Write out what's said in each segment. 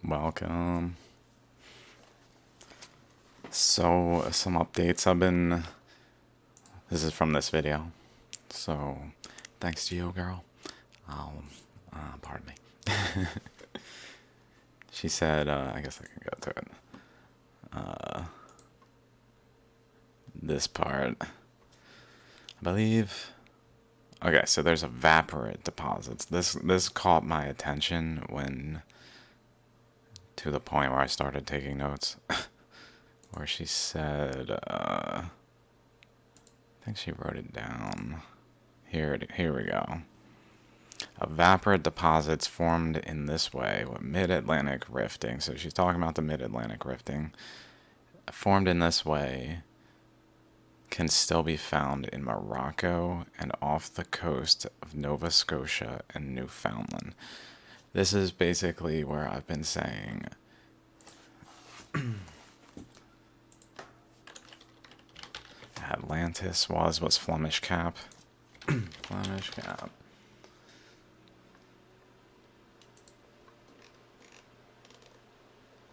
Welcome. So, some updates I've been. This is from this video. So, thanks to you, girl. I'll. Pardon me. She said, I guess I can go to it. This part. I believe. Okay, so there's evaporate deposits. This caught my attention when. To the point where I started taking notes. Where she said, I think she wrote it down. Here we go. Evaporate deposits formed in this way with mid-Atlantic rifting. So she's talking about the mid-Atlantic rifting. Formed in this way can still be found in Morocco and off the coast of Nova Scotia and Newfoundland. This is basically where I've been saying Atlantis was Flemish Cap. Flemish Cap.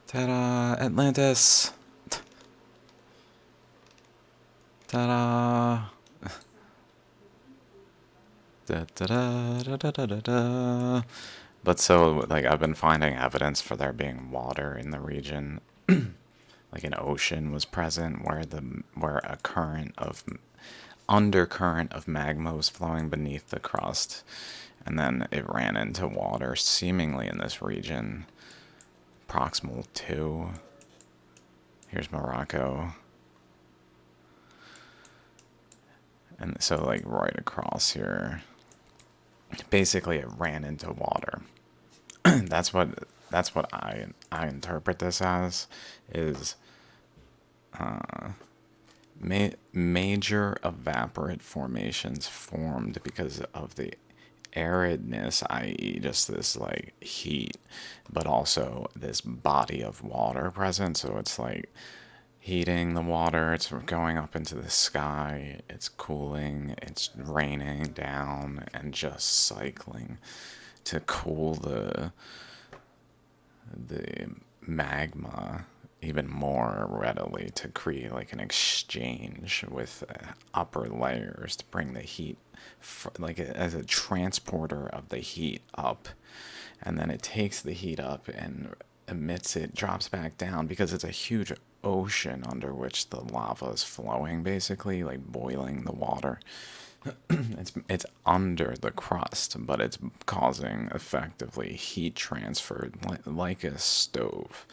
Ta-da! Atlantis! Ta-da! Da, da, da, da, da, da, da, da. But so, like, I've been finding evidence for there being water in the region. Like an ocean was present where a undercurrent of magma was flowing beneath the crust, and then it ran into water, seemingly in this region, proximal to. Here's Morocco. And so, like, right across here, basically it ran into water. that's what I interpret this as, is major evaporate formations formed because of the aridness, i.e. just this like heat, but also this body of water present. So it's like heating the water, it's going up into the sky, it's cooling, it's raining down, and just cycling to cool the magma even more readily, to create like an exchange with upper layers to bring the heat like as a transporter of the heat up, and then it takes the heat up and emits it, drops back down, because it's a huge ocean under which the lava is flowing, basically like boiling the water. It's under the crust, but it's causing effectively heat transfer like a stove,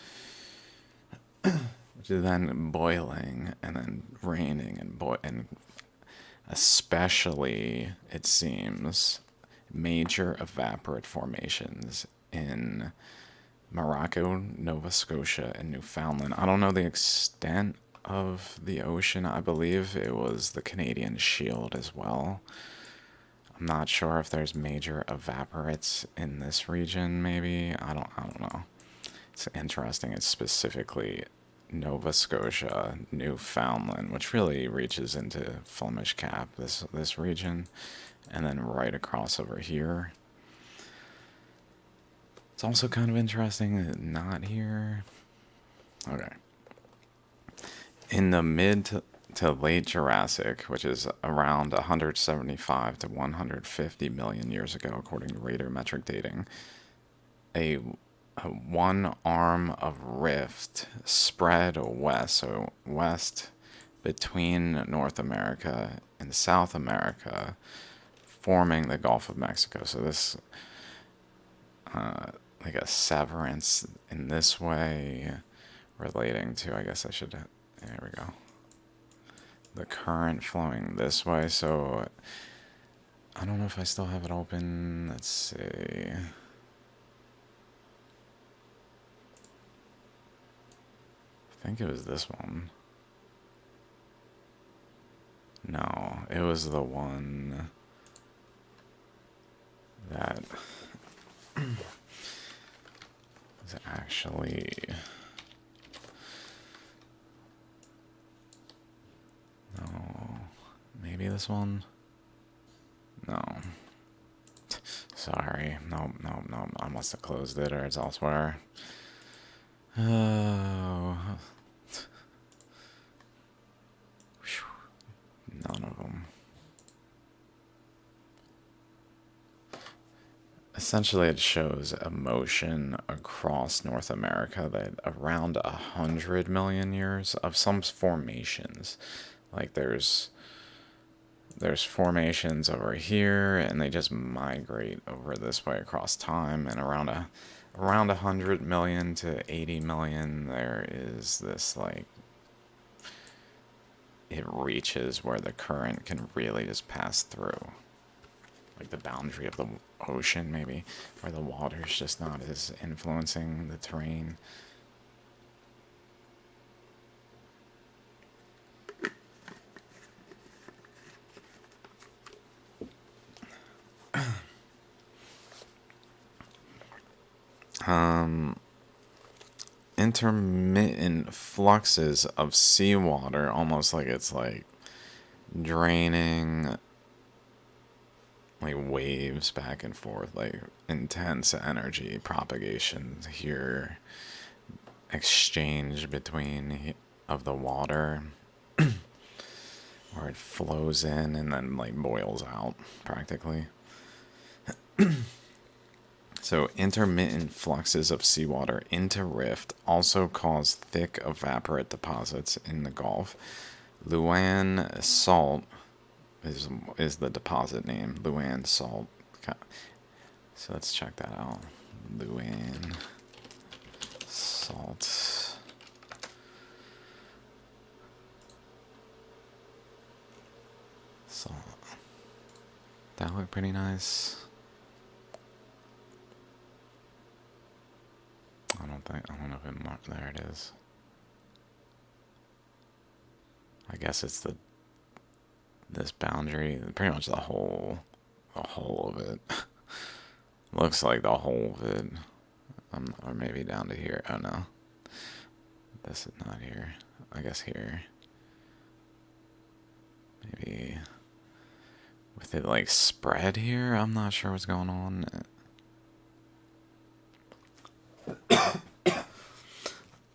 which is then boiling and then raining and especially, it seems, major evaporate formations in Morocco, Nova Scotia, and Newfoundland. I don't know the extent of the ocean. I believe it was the Canadian Shield as well. I'm not sure if there's major evaporates in this region, maybe. I don't know. It's interesting. It's specifically Nova Scotia, Newfoundland, which really reaches into Flemish Cap, this region, and then right across over here. It's also kind of interesting that not here. Okay. In the mid to late Jurassic, which is around 175 to 150 million years ago, according to radiometric dating, a one arm of rift spread west, so west between North America and South America, forming the Gulf of Mexico. So this, like a severance in this way, relating to, I guess I should, there we go, the current flowing this way. So I don't know if I still have it open. Let's see. I think it was this one. No, it was the one that is actually, no, maybe this one. No, sorry, no, I must have closed it, or it's elsewhere. Oh, none of them. Essentially, it shows a motion across North America that around 100 million years of some formations. Like there's formations over here, and they just migrate over this way across time. And around 100 million to 80 million, there is this like it reaches where the current can really just pass through. Like the boundary of the ocean, maybe, where the water's just not as influencing the terrain. Intermittent fluxes of seawater, almost like it's like draining like waves back and forth, like intense energy propagation here, exchange between of the water, where it flows in and then like boils out practically. So intermittent fluxes of seawater into rift also cause thick evaporate deposits in the Gulf. Luan salt is the deposit name. Luan salt. So let's check that out. Luan salt. Salt. That look pretty nice. I don't know if it marked. There it is. I guess it's this boundary, pretty much the whole of it. Looks like the whole of it. Or maybe down to here. Oh no. This is not here. I guess here. Maybe with it like spread here. I'm not sure what's going on.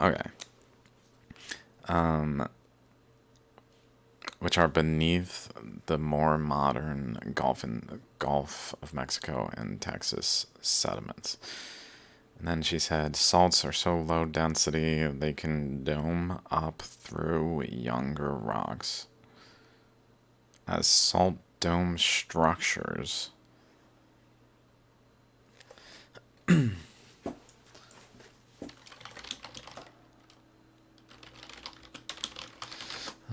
Okay. Which are beneath the more modern Gulf of Mexico and Texas sediments. And then she said, salts are so low density they can dome up through younger rocks. As salt dome structures. I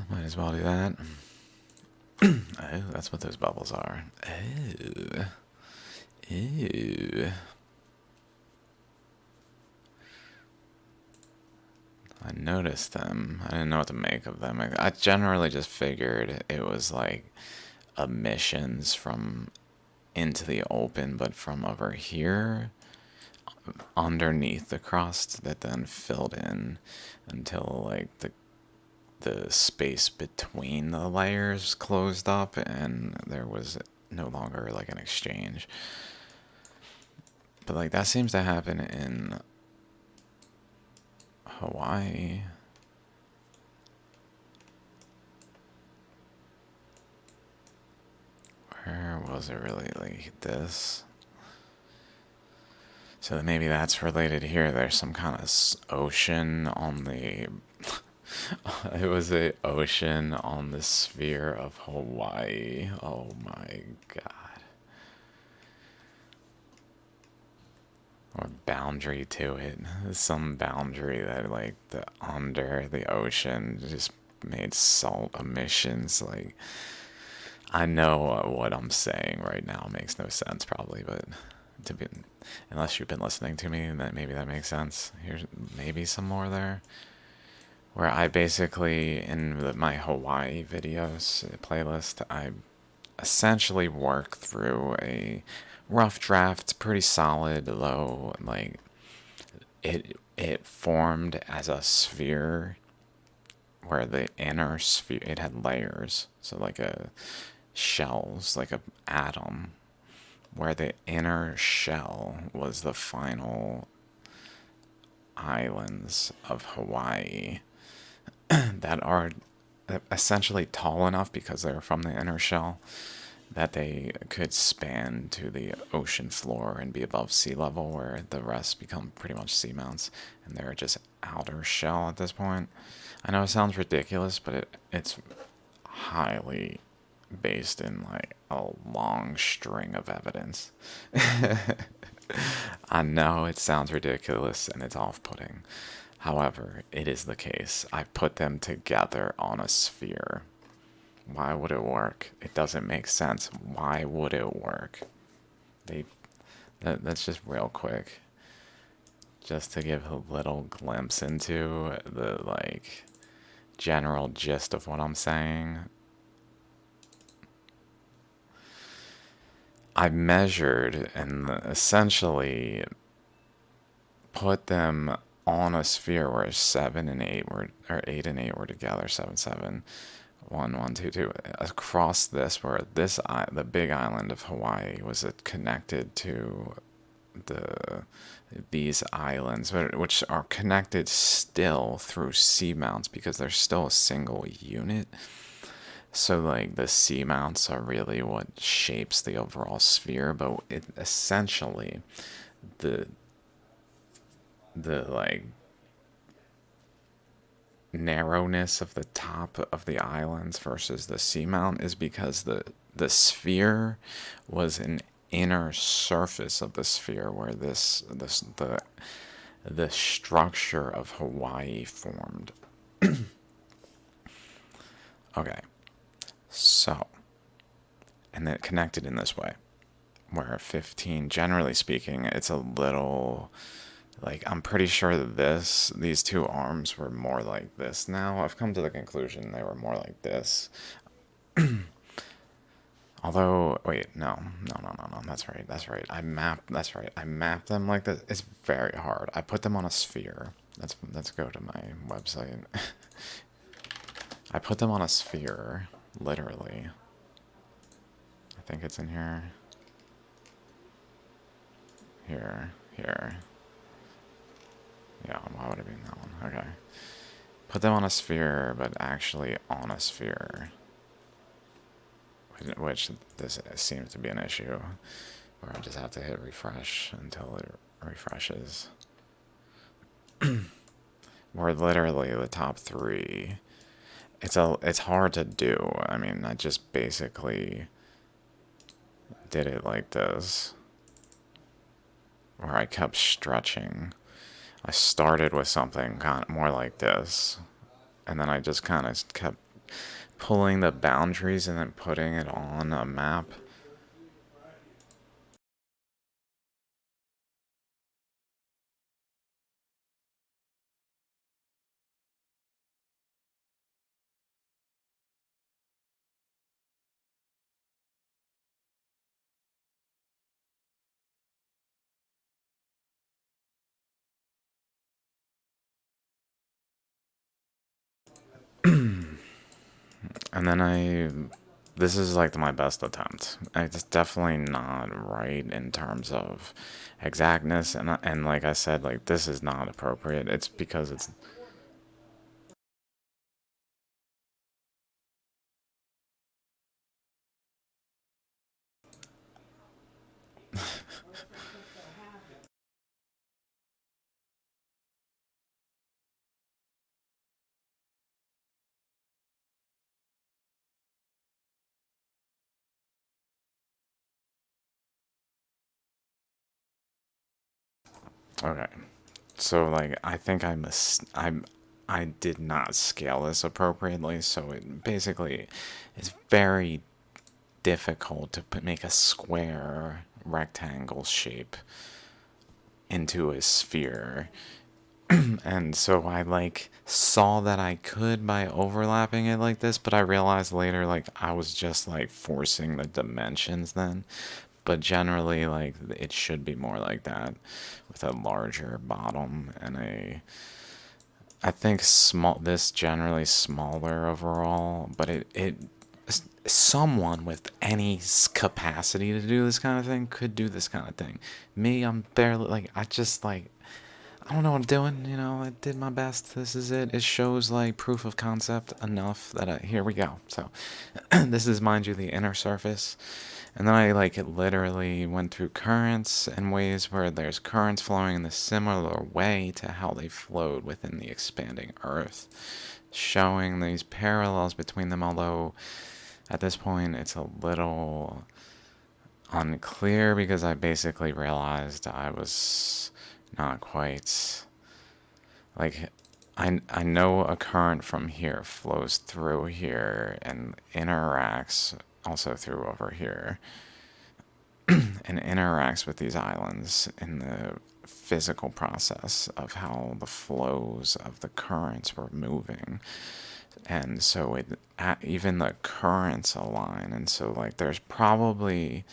might as well do that. Oh, that's what those bubbles are. Oh. Ew. I noticed them. I didn't know what to make of them. I generally just figured it was like emissions from into the open, but from over here underneath the crust that then filled in until like the space between the layers closed up and there was no longer like an exchange. But like that seems to happen in Hawaii. Where was it really like this? So maybe that's related here. There's some kind of ocean on the it was a ocean on the sphere of Hawaii. Oh my god. Or boundary to it. Some boundary that like the under the ocean just made salt emissions. Like I know what I'm saying right now makes no sense probably, but to be unless you've been listening to me, then maybe that makes sense. Here's maybe some more there. Where I basically, in my Hawaii videos playlist, I essentially work through a rough draft, pretty solid, low, like, it formed as a sphere where the inner sphere, it had layers, so like a shells, like a atom, where the inner shell was the final islands of Hawaii that are essentially tall enough because they're from the inner shell that they could span to the ocean floor and be above sea level, where the rest become pretty much seamounts, and they're just outer shell at this point. I know it sounds ridiculous, but it's highly based in like a long string of evidence. I know it sounds ridiculous and it's off-putting. However, it is the case. I put them together on a sphere. Why would it work? It doesn't make sense. Why would it work? They that's just real quick. Just to give a little glimpse into the like general gist of what I'm saying. I measured and essentially put them on a sphere where 7 and 8 were, or 8 and 8 were together, 7, 7, 1, 1, 2, 2, across this, where the big island of Hawaii was connected to these islands, which are connected still through seamounts because they're still a single unit. So like the seamounts are really what shapes the overall sphere, but it essentially the like narrowness of the top of the islands versus the seamount is because the sphere was an inner surface of the sphere where the structure of Hawaii formed. Okay, so and then connected in this way, where 15, generally speaking, it's a little like, I'm pretty sure that these two arms were more like this now. I've come to the conclusion they were more like this. Although, wait, no, that's right. That's right. I mapped them like this. It's very hard. I put them on a sphere. Let's go to my website. I put them on a sphere, literally. I think it's in here. Here. Yeah, why would it be in that one? Okay. Put them on a sphere, but actually on a sphere. Which this seems to be an issue, where I just have to hit refresh until it refreshes. Where literally the top three, it's hard to do. I mean, I just basically did it like this, where I kept stretching. I started with something kind of more like this, and then I just kind of kept pulling the boundaries and then putting it on a map. And then this is like my best attempt. It's definitely not right in terms of exactness, and like I said, like this is not appropriate. It's because it's okay. So like I did not scale this appropriately, so it basically is very difficult to make a square rectangle shape into a sphere. And so I like saw that I could by overlapping it like this, but I realized later like I was just like forcing the dimensions then. But generally like it should be more like that, with a larger bottom and I think this generally smaller overall, but it someone with any capacity to do this kind of thing could do this kind of thing. Me, I'm barely like I just like I don't know what I'm doing, you know, I did my best. This is it. It shows like proof of concept enough that here we go. So this is, mind you, the inner surface. And then I like it literally went through currents and ways where there's currents flowing in a similar way to how they flowed within the expanding earth, showing these parallels between them, although at this point it's a little unclear because I basically realized I was not quite like I know a current from here flows through here and interacts also through over here and interacts with these islands in the physical process of how the flows of the currents were moving. And so even the currents align. And so like there's probably,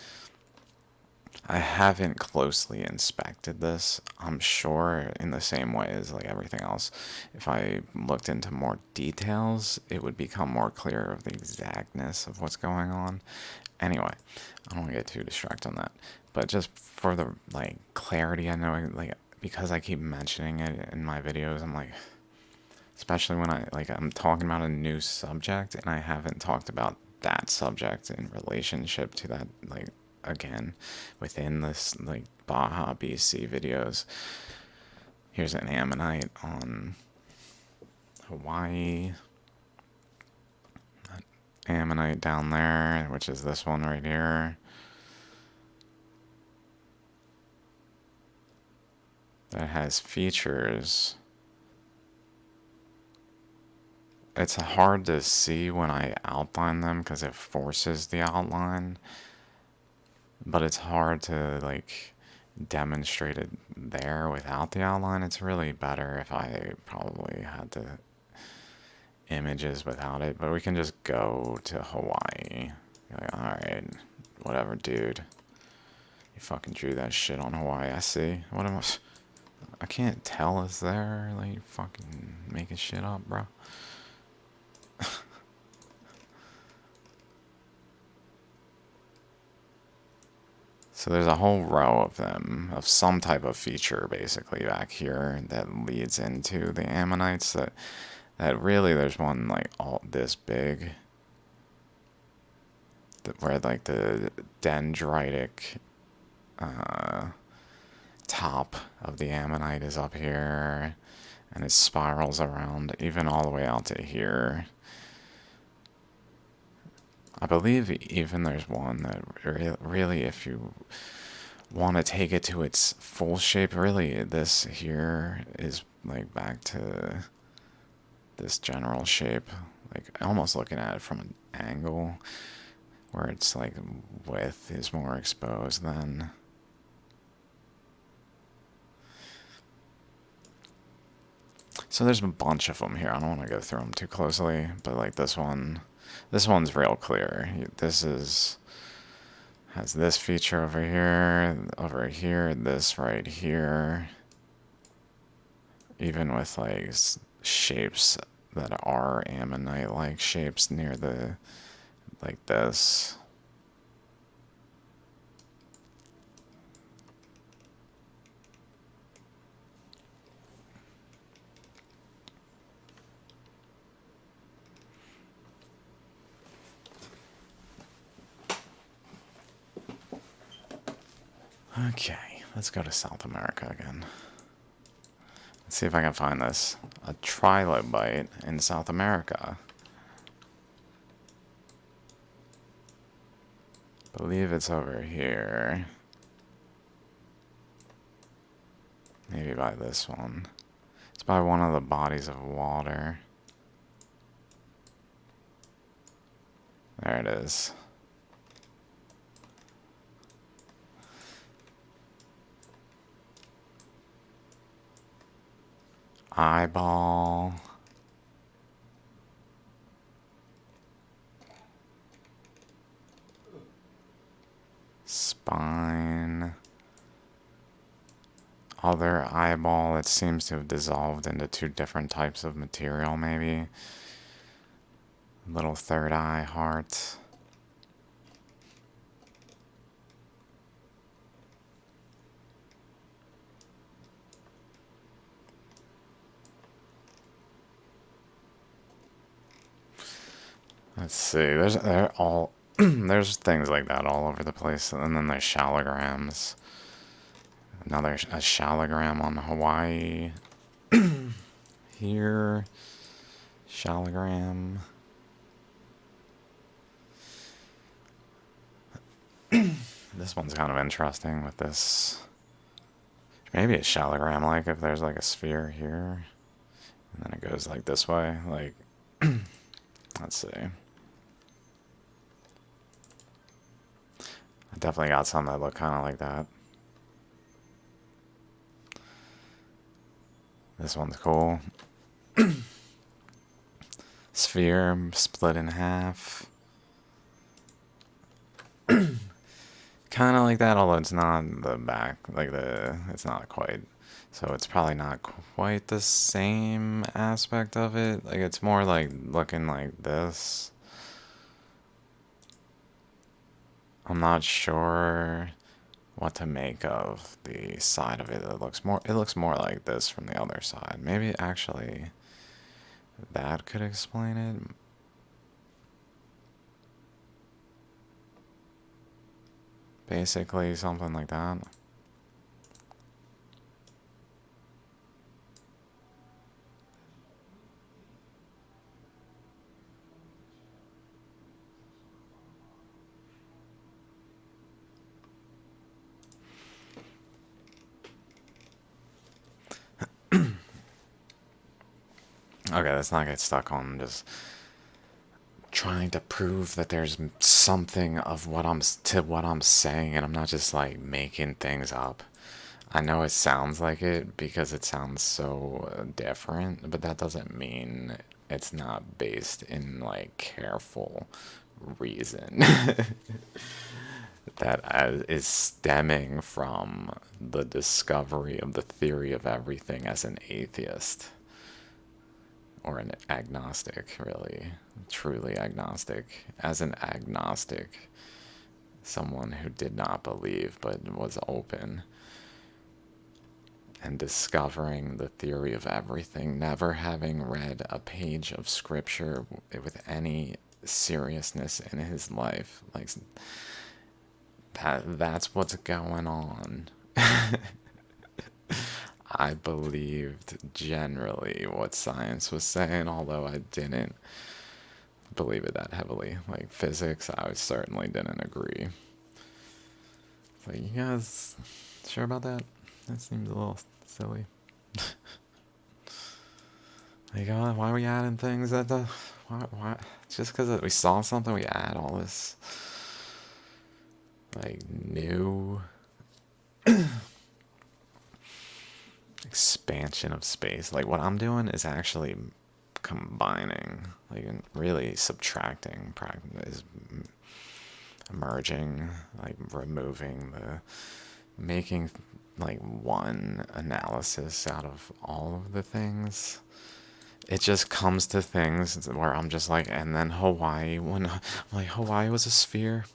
I haven't closely inspected this. I'm sure in the same way as like everything else, if I looked into more details, it would become more clear of the exactness of what's going on. Anyway, I don't want to get too distracted on that. But just for the like clarity, I know like because I keep mentioning it in my videos, I'm like, especially when I'm talking about a new subject and I haven't talked about that subject in relationship to that, like, again within this like Baja BC videos. Here's an ammonite on Hawaii, ammonite down there, which is this one right here, that has features. It's hard to see when I outline them because it forces the outline, but it's hard to like demonstrate it there without the outline. It's really better if I probably had the images without it, but we can just go to Hawaii. Like, alright, whatever, dude. You fucking drew that shit on Hawaii, I see. What am I can't tell it's there. Like, you fucking making shit up, bro. So there's a whole row of them, of some type of feature basically back here that leads into the ammonites that really there's one like all this big where like the dendritic top of the ammonite is up here and it spirals around even all the way out to here. I believe even there's one that really, if you want to take it to its full shape, really this here is like back to this general shape, like almost looking at it from an angle where it's like width is more exposed than. So there's a bunch of them here. I don't want to go through them too closely, but like this one's real clear. This has this feature over here, this right here. Even with like shapes that are ammonite-like shapes near the, like this. Okay, let's go to South America again. Let's see if I can find this. A trilobite in South America. I believe it's over here. Maybe by this one. It's by one of the bodies of water. There it is. Eyeball. Spine. Other eyeball. It seems to have dissolved into two different types of material, maybe. Little third eye, heart. Let's see. They're all there's things like that all over the place, and then there's shallograms. Another a shallogram on Hawaii. Here, shallogram. This one's kind of interesting with this. Maybe a shallogram, like if there's like a sphere here, and then it goes like this way. Like, let's see. I definitely got some that look kind of like that. This one's cool. Sphere split in half. Kind of like that, although it's not the back, like it's not quite. So it's probably not quite the same aspect of it. Like it's more like looking like this. I'm not sure what to make of the side of it. It looks more like this from the other side. Maybe actually that could explain it. Basically something like that. Okay, let's not get stuck on just trying to prove that there's something of what I'm saying, and I'm not just like making things up. I know it sounds like it because it sounds so different, but that doesn't mean it's not based in like careful reason that is stemming from the discovery of the theory of everything as an atheist. Or an agnostic, really, truly agnostic. As an agnostic, someone who did not believe but was open, and discovering the theory of everything, never having read a page of scripture with any seriousness in his life. Like that's what's going on. I believed generally what science was saying, although I didn't believe it that heavily. Like physics, I certainly didn't agree. So you guys sure about that? That seems a little silly. Like, why are we adding things at the? Why? Just because we saw something, we add all this like new expansion of space. Like what I'm doing is actually combining, like really subtracting, is merging, like removing making like one analysis out of all of the things. It just comes to things where I'm just like, and then Hawaii, when I'm like, Hawaii was a sphere.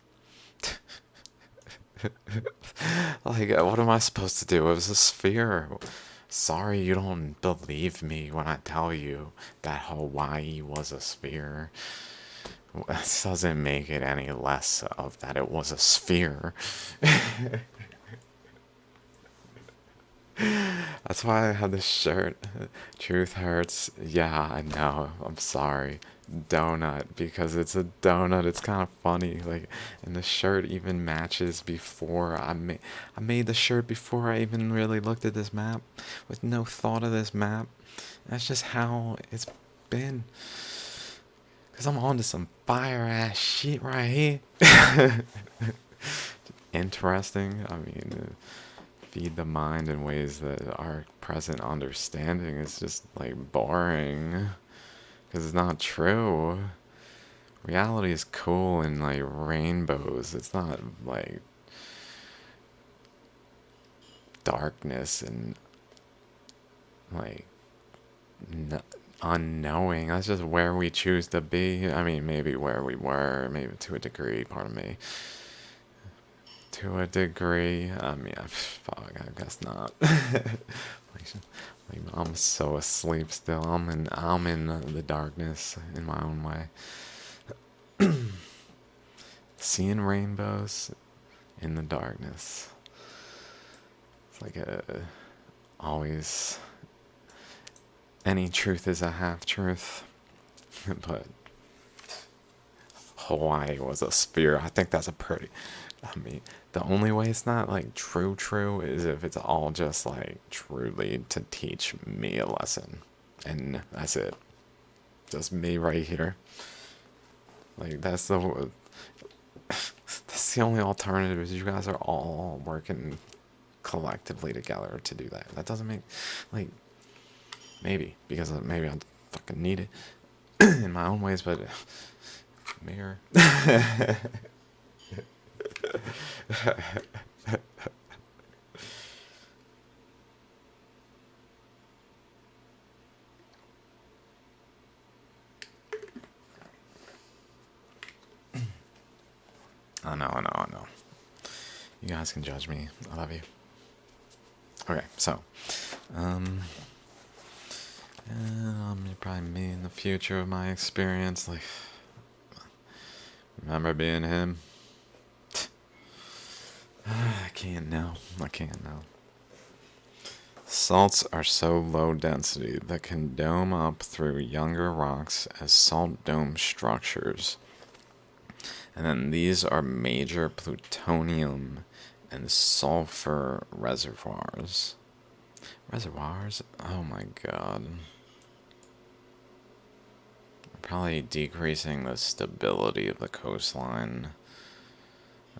Like, what am I supposed to do? It was a sphere. Sorry you don't believe me when I tell you that Hawaii was a sphere. This doesn't make it any less of that it was a sphere. That's why I have this shirt. Truth hurts. Yeah, I know. I'm sorry. Donut, because it's a donut. It's kind of funny. Like, and the shirt even matches before I made the shirt before I even really looked at this map, with no thought of this map. That's just how it's been. Cause I'm on to some fire ass shit right here. Interesting. I mean, feed the mind in ways that our present understanding is just like boring. Because it's not true. Reality is cool and like rainbows. It's not like darkness and like unknowing. That's just where we choose to be. I mean, maybe where we were, maybe to a degree, pardon me. To a degree. I mean, fuck, I guess not. Like, I'm so asleep still. I'm in the darkness in my own way. Seeing rainbows in the darkness. It's like always, any truth is a half truth. But Hawaii was a sphere. I think that's a pretty. I mean, the only way it's not like true is if it's all just like truly to teach me a lesson. And that's it. Just me right here. Like that's the only alternative is you guys are all working collectively together to do that. That doesn't make like maybe because maybe I fucking need it in my own ways, but mirror. I know. You guys can judge me. I love you. Okay, so, probably me in the future of my experience. Like, remember being him? I can't now. I can't now. Salts are so low density that can dome up through younger rocks as salt dome structures. And then these are major plutonium and sulfur reservoirs. Reservoirs? Oh my god. Probably decreasing the stability of the coastline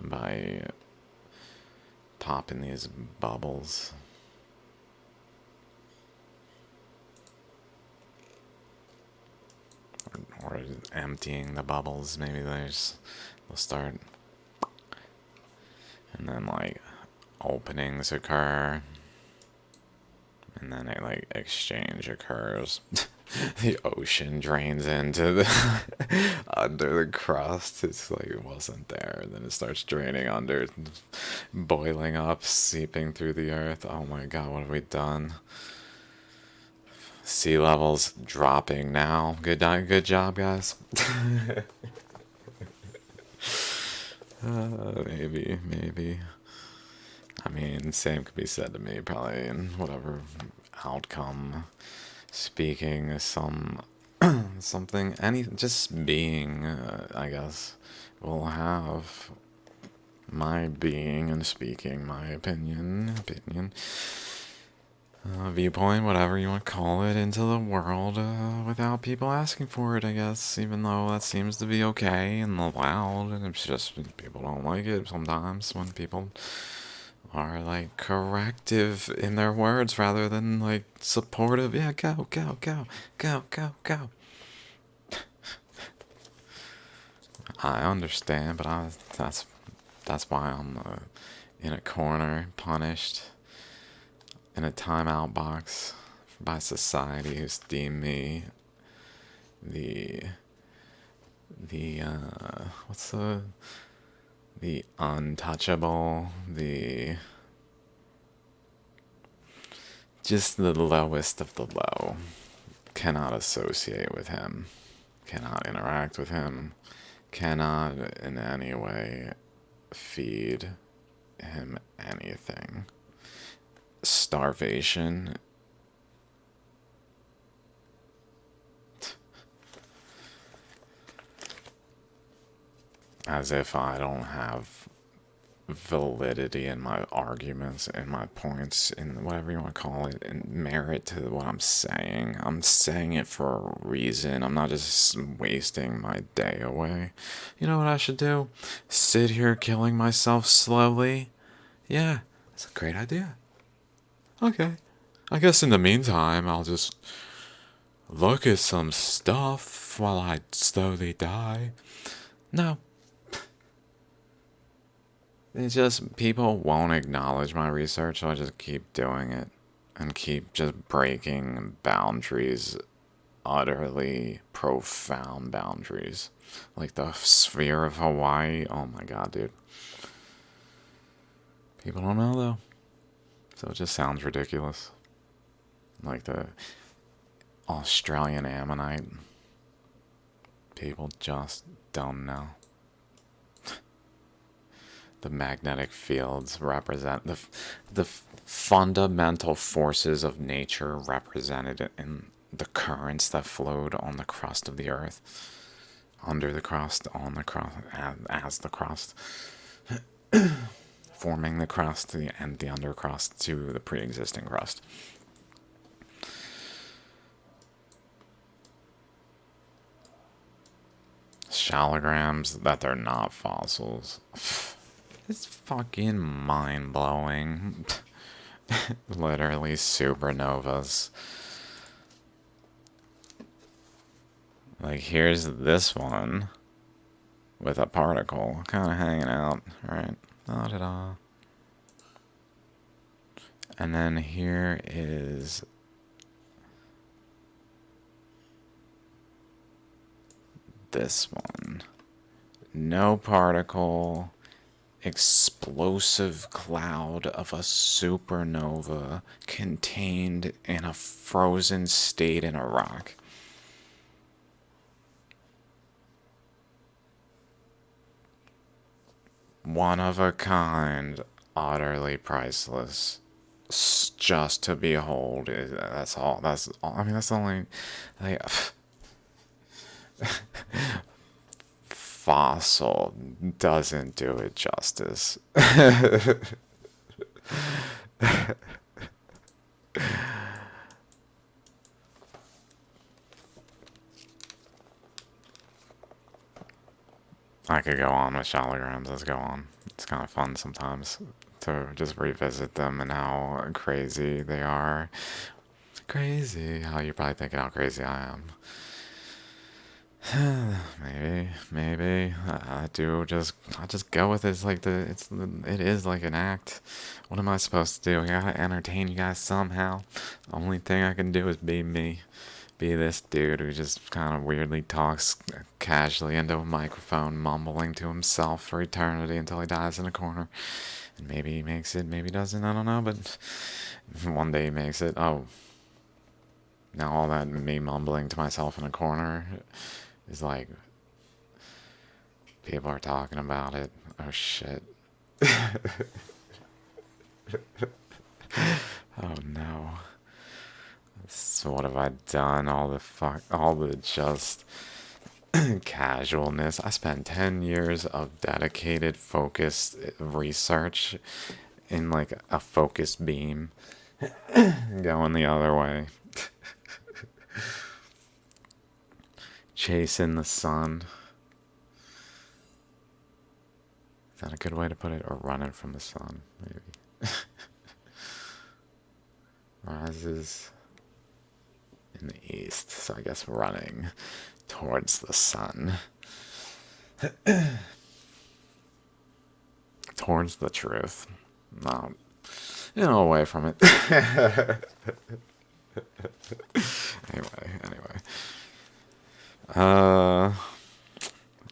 by popping these bubbles. Or emptying the bubbles. Maybe they'll start. And then like openings occur. And then a like exchange occurs. The ocean drains into the under the crust. It's like it wasn't there. And then it starts draining under, boiling up, seeping through the earth. Oh my god, what have we done? Sea levels dropping now. Good job, guys. Maybe. I mean, same could be said to me, probably, in whatever outcome. Speaking some something, just being, I guess, will have my being and speaking, my opinion, viewpoint, whatever you want to call it, into the world without people asking for it, I guess, even though that seems to be okay and allowed, and it's just people don't like it sometimes when people are like corrective in their words rather than like supportive. Yeah, go. I understand, but that's why I'm in a corner, punished in a timeout box by society who's deemed me the what's the untouchable, just the lowest of the low. Cannot associate with him, cannot interact with him, cannot in any way feed him anything. Starvation. As if I don't have validity in my arguments and my points and whatever you want to call it and merit to what I'm saying. I'm saying it for a reason. I'm not just wasting my day away. You know what I should do? Sit here killing myself slowly? Yeah, that's a great idea. Okay. I guess in the meantime, I'll just look at some stuff while I slowly die. No. It's just people won't acknowledge my research, so I just keep doing it and keep just breaking boundaries, utterly profound boundaries. Like the sphere of Hawaii. Oh my god, dude. People don't know though. So it just sounds ridiculous. Like the Australian ammonite. People just don't know. The magnetic fields represent the fundamental forces of nature represented in the currents that flowed on the crust of the earth, under the crust, on the crust, as the crust, forming the crust and the undercrust to the pre-existing crust. Shallograms that they're not fossils. It's fucking mind-blowing. Literally supernovas. Like, here's this one with a particle kind of hanging out, right? Da-da-da. And then here is this one. No particle, explosive cloud of a supernova contained in a frozen state in a rock. One of a kind, utterly priceless, just to behold. That's all. That's all. I mean, that's the only. Like, fossil doesn't do it justice. I could go on with shallograms. Let's go on. It's kind of fun sometimes to just revisit them and how crazy they are. Crazy. How you're probably thinking how crazy I am. maybe I just go with it. It's like it is like an act. What am I supposed to do? I gotta entertain you guys somehow. The only thing I can do is be me. Be this dude who just kind of weirdly talks casually into a microphone, mumbling to himself for eternity until he dies in a corner. And maybe he makes it, maybe he doesn't, I don't know, but one day he makes it. Oh, now all that me mumbling to myself in a corner is like, people are talking about it. Oh shit. Oh no. So what have I done? All the just casualness. I spent 10 years of dedicated, focused research in like a focused beam going the other way. Chasing the sun. Is that a good way to put it? Or running from the sun, maybe. Rises in the east, so I guess running towards the sun. Towards the truth. Not, away from it. Anyway.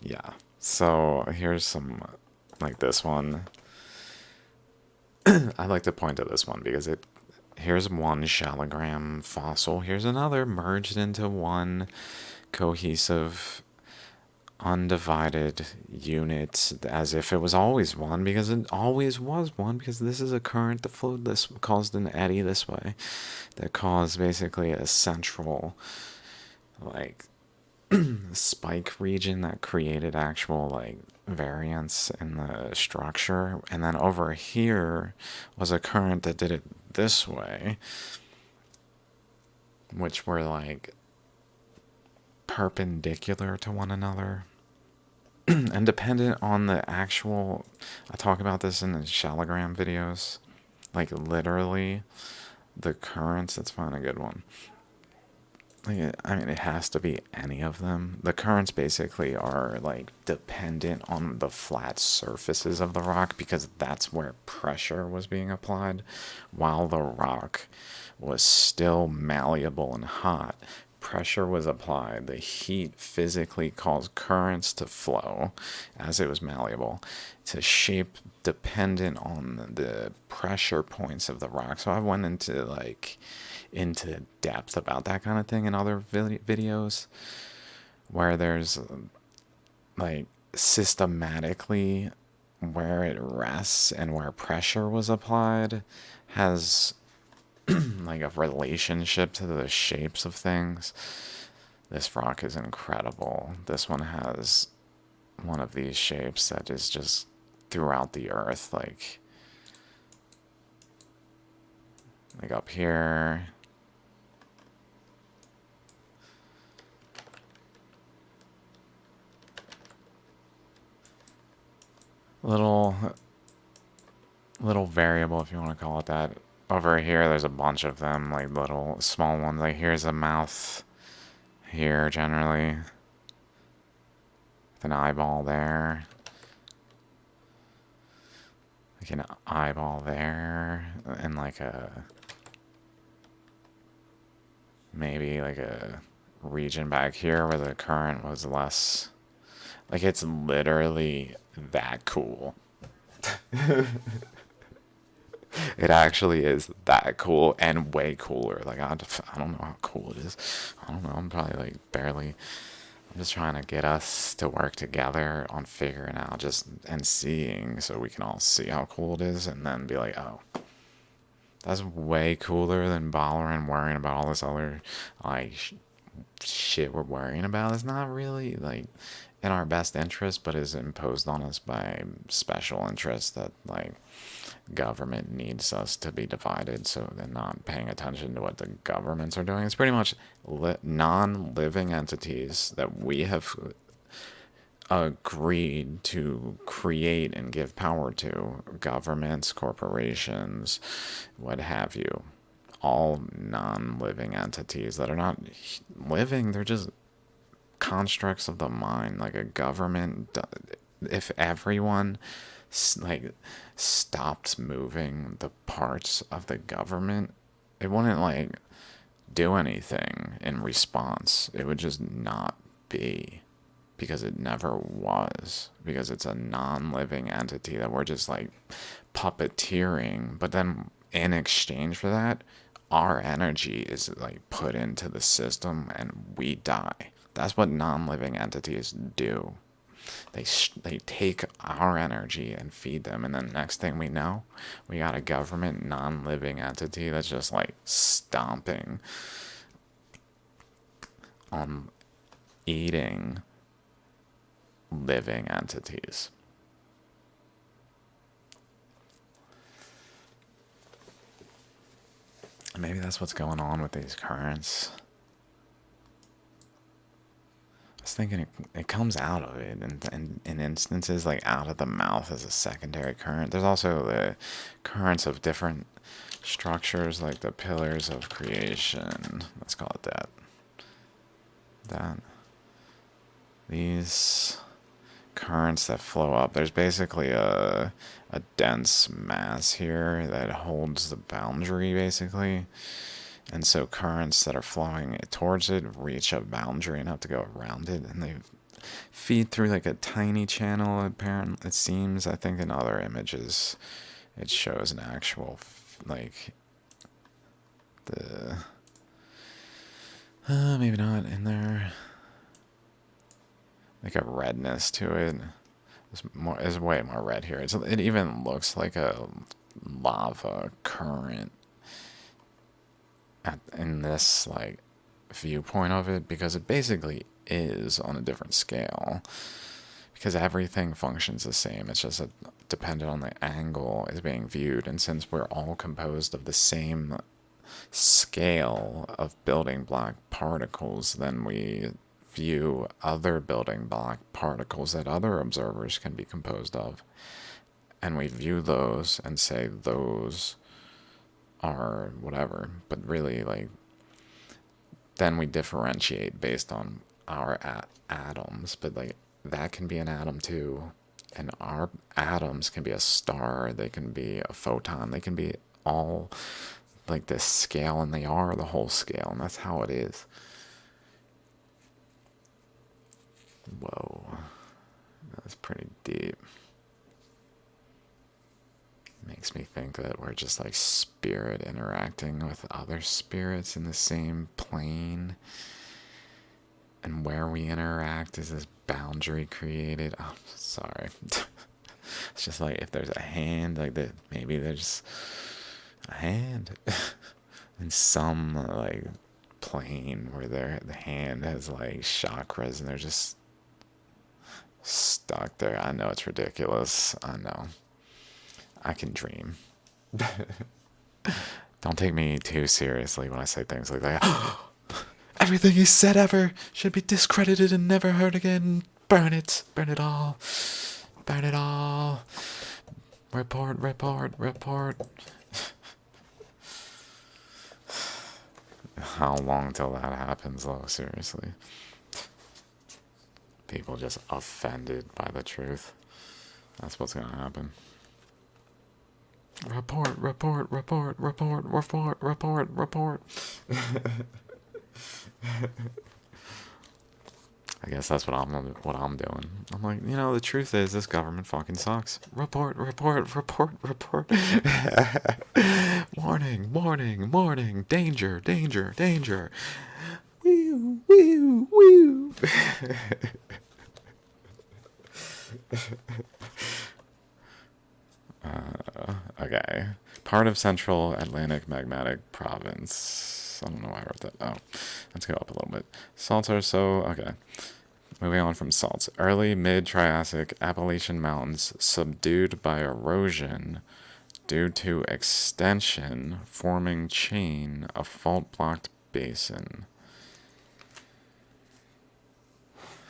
Yeah. So here's some, like this one. I'd like to point to this one because here's one shallogram fossil. Here's another merged into one cohesive, undivided unit, as if it was always one, because it always was one, because this is a current that flowed this, caused an eddy this way, that caused basically a central, like, spike region that created actual, like, variance in the structure. And then over here was a current that did it this way, which were like perpendicular to one another and dependent on the actual, I talk about this in the shallogram videos, like literally the currents. Let's find a good one. Like, I mean, it has to be any of them. The currents basically are like dependent on the flat surfaces of the rock, because that's where pressure was being applied while the rock was still malleable and hot. Pressure was applied. The heat physically caused currents to flow as it was malleable to shape dependent on the pressure points of the rock. So I went into depth about that kind of thing in other videos, where there's like systematically where it rests and where pressure was applied has like a relationship to the shapes of things. This rock is incredible. This one has one of these shapes that is just throughout the earth, like up here. Little variable, if you want to call it that. Over here, there's a bunch of them, like little small ones. Like here's a mouth here, generally, with an eyeball there, like an eyeball there, and like a maybe like a region back here where the current was less. Like it's literally that cool. It actually is that cool and way cooler. Like I don't know how cool it is. I don't know. I'm probably like barely. I'm just trying to get us to work together on figuring out just and seeing so we can all see how cool it is and then be like, oh, that's way cooler than bothering worrying about all this other like shit we're worrying about. It's not really like in our best interest, but is imposed on us by special interests that like government needs us to be divided, so they're not paying attention to what the governments are doing. It's pretty much non-living entities that we have agreed to create and give power to, governments, corporations, what have you. All non-living entities that are not living, they're just constructs of the mind. Like a government, if everyone like stopped moving the parts of the government, it wouldn't like do anything in response. It would just not be, because it never was, because it's a non-living entity that we're just like puppeteering. But then in exchange for that, our energy is like put into the system and we die. That's what non-living entities do. They take our energy and feed them, and then next thing we know, we got a government non-living entity that's just like stomping on eating living entities. Maybe that's what's going on with these currents. I was thinking it comes out of it, and in instances like out of the mouth as a secondary current. There's also the currents of different structures, like the pillars of creation. Let's call it that. These currents that flow up. There's basically a dense mass here that holds the boundary, basically. And so currents that are flowing towards it reach a boundary and have to go around it, and they feed through like a tiny channel. Apparently, it seems. I think in other images, it shows an actual like the maybe not in there, like a redness to it. It's way more red here. It even looks like a lava current in this like viewpoint of it, because it basically is on a different scale, because everything functions the same. It's just dependent on the angle is being viewed, and since we're all composed of the same scale of building block particles, then we view other building block particles that other observers can be composed of, and we view those and say those are whatever. But really, like, then we differentiate based on our atoms. But like that can be an atom too, and our atoms can be a star, they can be a photon, they can be all like this scale, and they are the whole scale, and that's how it is. Whoa, that's pretty deep. Makes me think that we're just like spirit interacting with other spirits in the same plane. And where we interact is this boundary created. Oh, sorry. It's just like if there's a hand, like that, maybe there's a hand in some like plane where the hand has like chakras and they're just stuck there. I know it's ridiculous. I know. I can dream. Don't take me too seriously when I say things like that. Everything he said ever should be discredited and never heard again. Burn it. Burn it all. Burn it all. Report, report, report. How long till that happens, though? Seriously. People just offended by the truth. That's what's gonna happen. Report, report, report, report, report, report, report. I guess that's what I'm doing. I'm like, the truth is this government fucking sucks. Report, report, report, report. Warning, warning, warning. Danger, danger, danger. Woo, woo, woo. Okay. Part of Central Atlantic Magmatic Province. I don't know why I wrote that. Oh, let's go up a little bit. Salts are so. Okay. Moving on from salts. Early mid-Triassic Appalachian Mountains subdued by erosion due to extension forming chain of fault-blocked basin.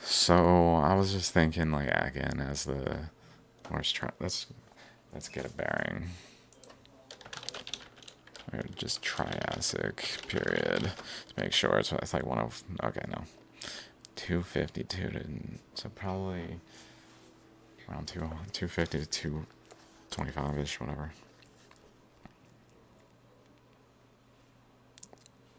So I was just thinking, like, again, as the let's get a bearing. Just Triassic period to make sure it's like one of. Okay, no, 252 to, so probably around 250 to 225 ish, whatever.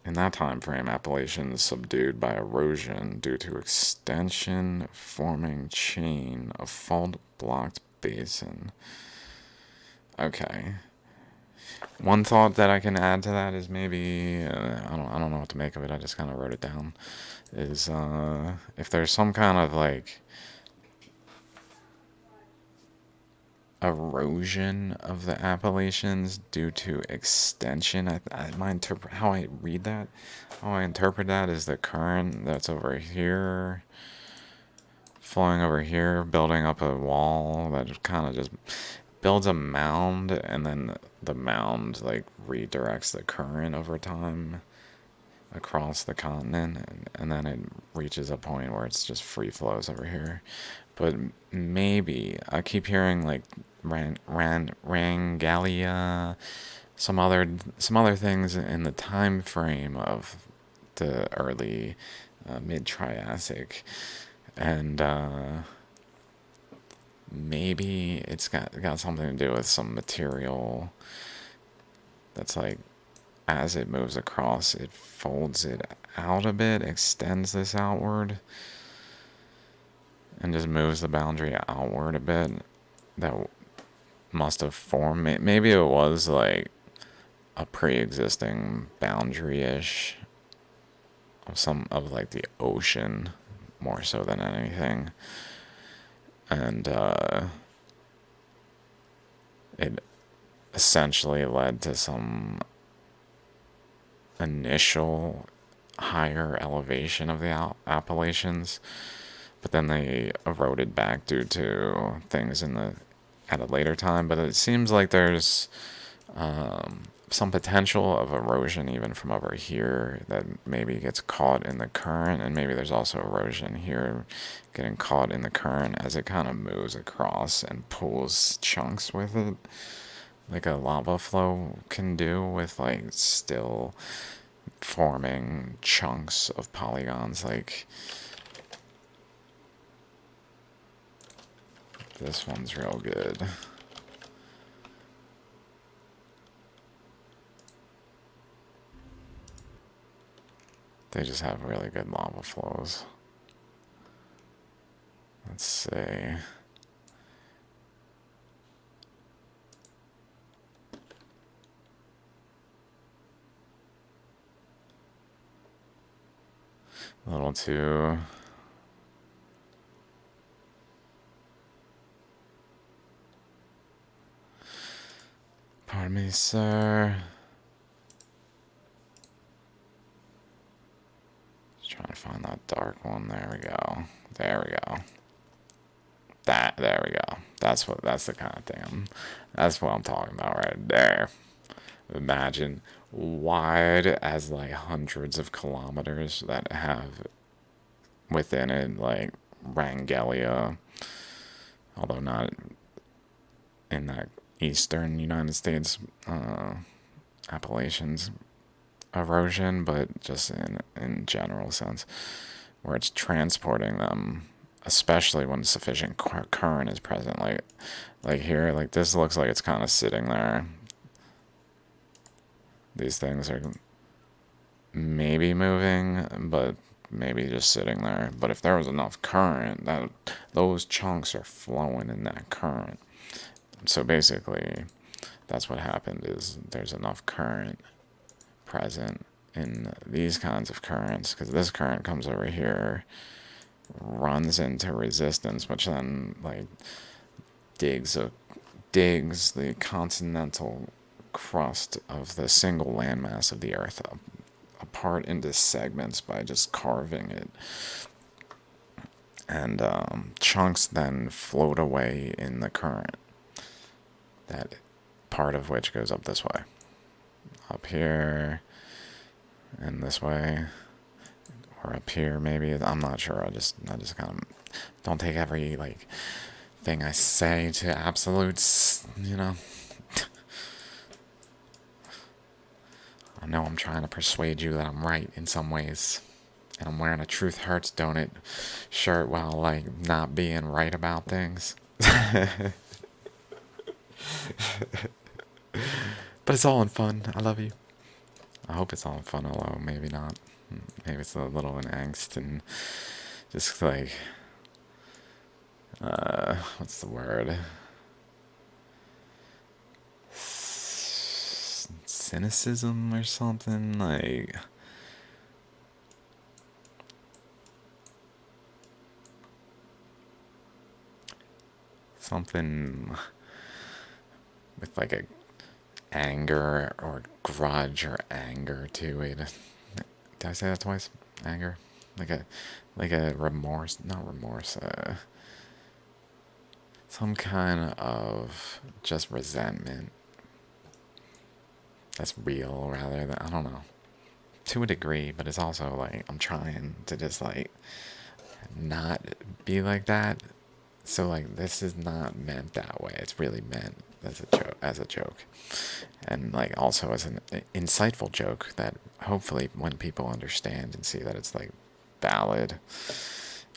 In that time frame, Appalachians subdued by erosion due to extension forming chain of fault-blocked basin. Okay. One thought that I can add to that is maybe I don't know what to make of it. I just kind of wrote it down. Is if there's some kind of like erosion of the Appalachians due to extension. How I read that, how I interpret that is the current that's over here, flowing over here, building up a wall that kind of just builds a mound, and then the mound like redirects the current over time across the continent, and then it reaches a point where it's just free flows over here. But maybe I keep hearing like Rangalia, some other things in the time frame of the early mid-Triassic, and maybe it's got something to do with some material that's like, as it moves across, it folds it out a bit, extends this outward, and just moves the boundary outward a bit. That must have formed. Maybe it was like a pre-existing boundary-ish of like the ocean, more so than anything, and it essentially led to some initial higher elevation of the Appalachians, but then they eroded back due to things at a later time. But it seems like there's some potential of erosion even from over here that maybe gets caught in the current, and maybe there's also erosion here getting caught in the current as it kind of moves across and pulls chunks with it, like a lava flow can do with like still forming chunks of polygons. Like this one's real good. They just have really good lava flows. Let's see. A little too... Pardon me, sir. Just trying to find that dark one. There we go. There we go. There we go. That's the kind of thing that's what I'm talking about right there. Imagine wide as like hundreds of kilometers that have within it like Rangelia, although not in that eastern United States Appalachians erosion, but just in general sense, where it's transporting them, especially when sufficient current is present. Like here, like this looks like it's kind of sitting there. These things are maybe moving, but maybe just sitting there. But if there was enough current, that those chunks are flowing in that current. So basically, that's what happened is there's enough current present in these kinds of currents, because this current comes over here, runs into resistance, which then like digs the continental crust of the single landmass of the Earth apart into segments by just carving it. And chunks then float away in the current. That part of which goes up this way. Up here, and this way. Or up here, maybe. I'm not sure. I just kind of don't take every, like, thing I say to absolutes, you know? I know I'm trying to persuade you that I'm right in some ways. And I'm wearing a Truth Hurts Don't It shirt while, like, not being right about things. But it's all in fun. I love you. I hope it's all in fun, although maybe not. Maybe it's a little in angst and just, like, what's the word? Cynicism or something, like... Something with like a anger or grudge or anger to it. Did I say that twice? Anger? Like a remorse, not remorse, some kind of just resentment that's real rather than, I don't know, to a degree, but it's also like I'm trying to just like not be like that. So like this is not meant that way. It's really meant as a joke. And like also as an insightful joke that hopefully when people understand and see that it's like valid,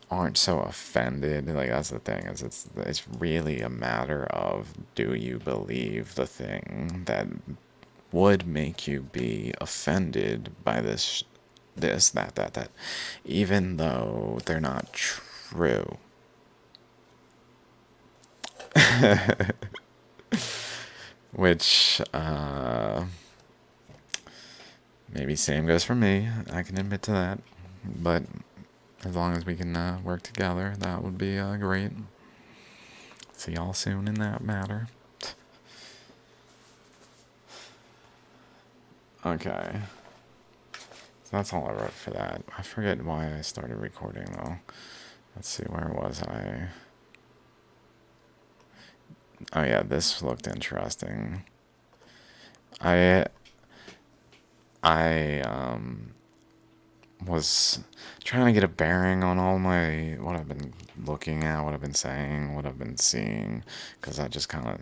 aren't so offended. Like that's the thing, is it's really a matter of, do you believe the thing that would make you be offended by that, even though they're not true. Which, maybe same goes for me. I can admit to that. But as long as we can work together, that would be great. See y'all soon in that matter. Okay. So that's all I wrote for that. I forget why I started recording, though. Let's see, where was I? Oh yeah, this looked interesting. I was trying to get a bearing on all what I've been looking at, what I've been saying, what I've been seeing, because I just kind of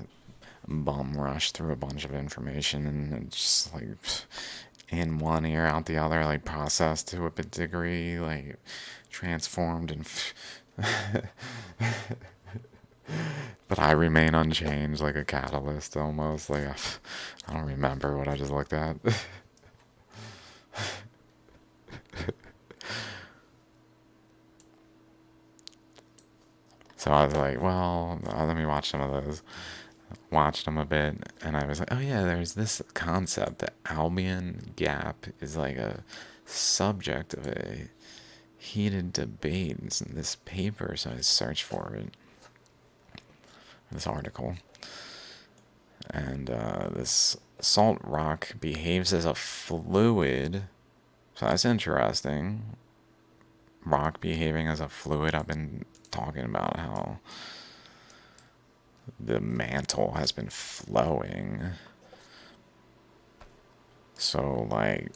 bum rushed through a bunch of information and just like in one ear out the other, like processed to a degree, like transformed and but I remain unchanged, like a catalyst almost. Like I don't remember what I just looked at. So I was like, well, let me watch some of those. Watched them a bit, and I was like, oh yeah, there's this concept that Albion Gap is like a subject of a heated debates in this paper, so I searched for it, this article. And this salt rock behaves as a fluid, so that's interesting. Rock behaving as a fluid. I've been talking about how the mantle has been flowing. So, like,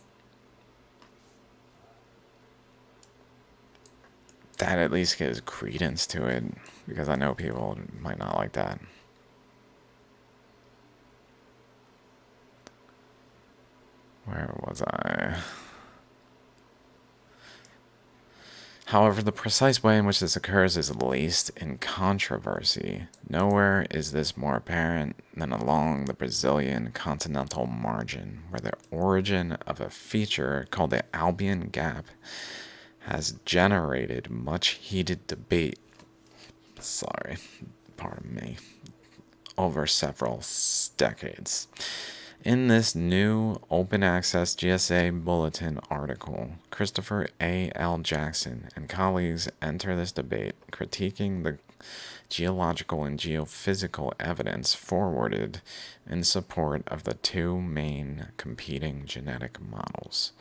that at least gives credence to it, because I know people might not like that. Where was I? However, the precise way in which this occurs is laced in controversy. Nowhere is this more apparent than along the Brazilian continental margin, where the origin of a feature called the Albion Gap has generated much heated debate. Sorry, pardon me. Over several decades. In this new open access GSA Bulletin article, Christopher A. L. Jackson and colleagues enter this debate, critiquing the geological and geophysical evidence forwarded in support of the two main competing genetic models.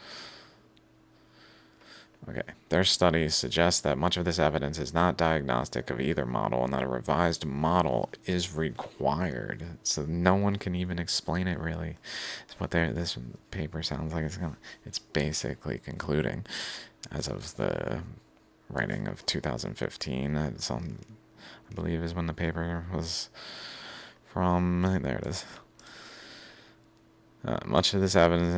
Okay, their studies suggest that much of this evidence is not diagnostic of either model and that a revised model is required. So no one can even explain it, really. It's what this paper sounds like it's basically concluding as of the writing of 2015. I believe is when the paper was from. There it is. Much of this evidence,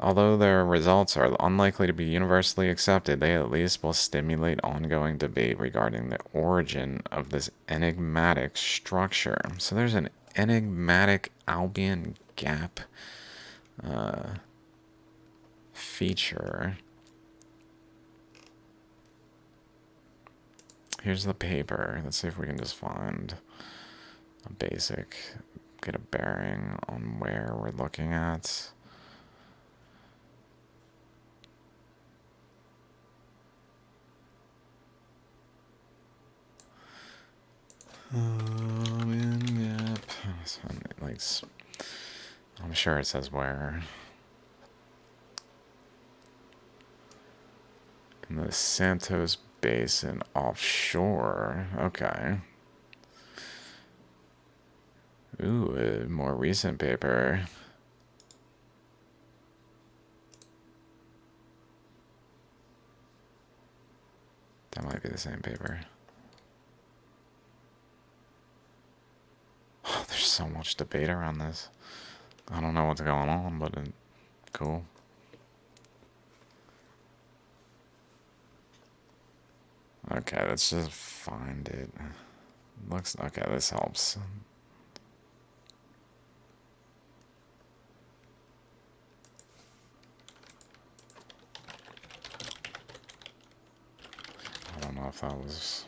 although their results are unlikely to be universally accepted, they at least will stimulate ongoing debate regarding the origin of this enigmatic structure. So there's an enigmatic Albion Gap feature. Here's the paper. Let's see if we can just find a basic, get a bearing on where we're looking at. Yep. Like, I'm sure it says where. In the Santos Basin offshore. Okay. Ooh, a more recent paper. That might be the same paper. Oh, there's so much debate around this. I don't know what's going on, but cool. Okay, let's just find it. Looks okay. This helps. I don't know if that was.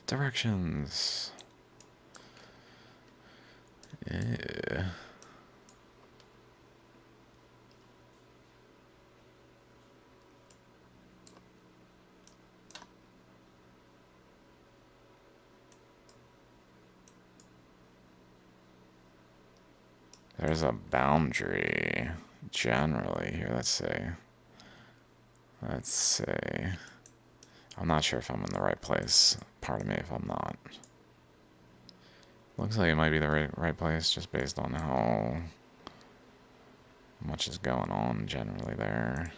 Directions. Yeah. There's a boundary generally here. Let's see. Let's see. I'm not sure if I'm in the right place. Pardon me if I'm not. Looks like it might be the right place just based on how much is going on generally there.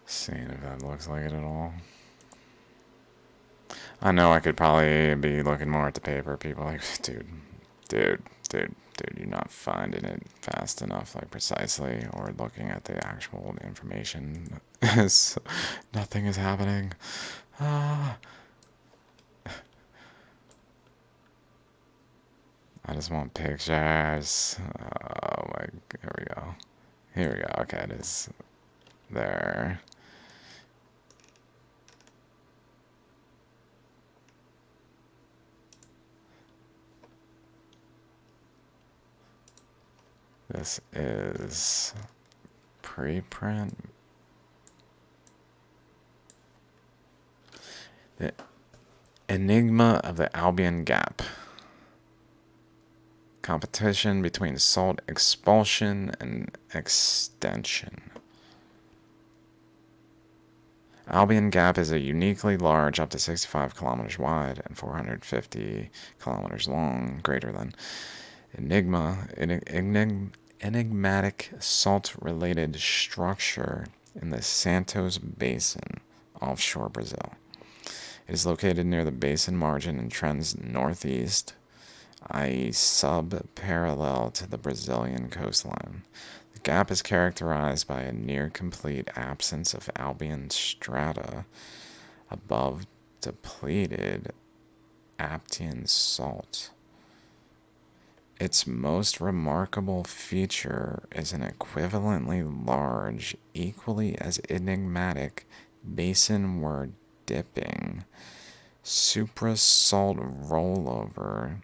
Seeing if that looks like it at all. I know I could probably be looking more at the paper. People like, dude, Dude, you're not finding it fast enough, like precisely, or looking at the actual information. Nothing is happening. Ah, I just want pictures. Oh my, here we go. Here we go. Okay, it is there. This is preprint. The Enigma of the Albion Gap. Competition between salt expulsion and extension. Albion Gap is a uniquely large, up to 65 kilometers wide and 450 kilometers long, greater than enigmatic salt-related structure in the Santos Basin, offshore Brazil. It is located near the basin margin and trends northeast, i.e. sub-parallel to the Brazilian coastline. The gap is characterized by a near-complete absence of Albion strata above depleted Aptian salt. Its most remarkable feature is an equivalently large, equally as enigmatic, basinward dipping suprasalt rollover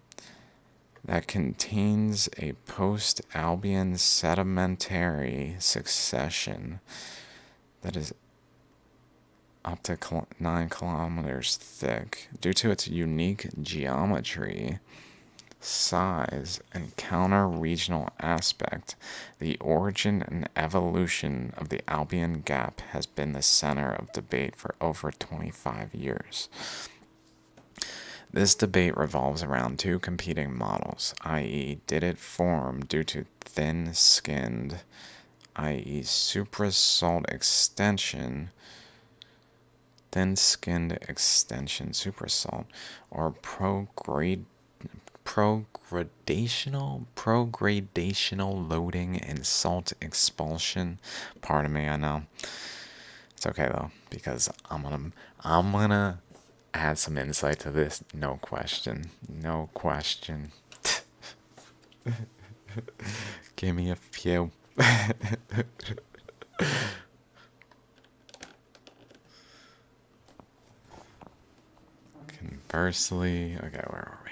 that contains a post-Albion sedimentary succession that is up to 9 kilometers thick. Due to its unique geometry, size, and counter-regional aspect, the origin and evolution of the Albion Gap has been the center of debate for over 25 years. This debate revolves around two competing models, i.e. did it form due to thin-skinned, i.e. suprasalt extension, thin-skinned extension suprasalt, or progradational loading and salt expulsion. Pardon me, I know. It's okay though, because I'm gonna add some insight to this. No question. No question. Give me a few. Conversely, okay, where are we?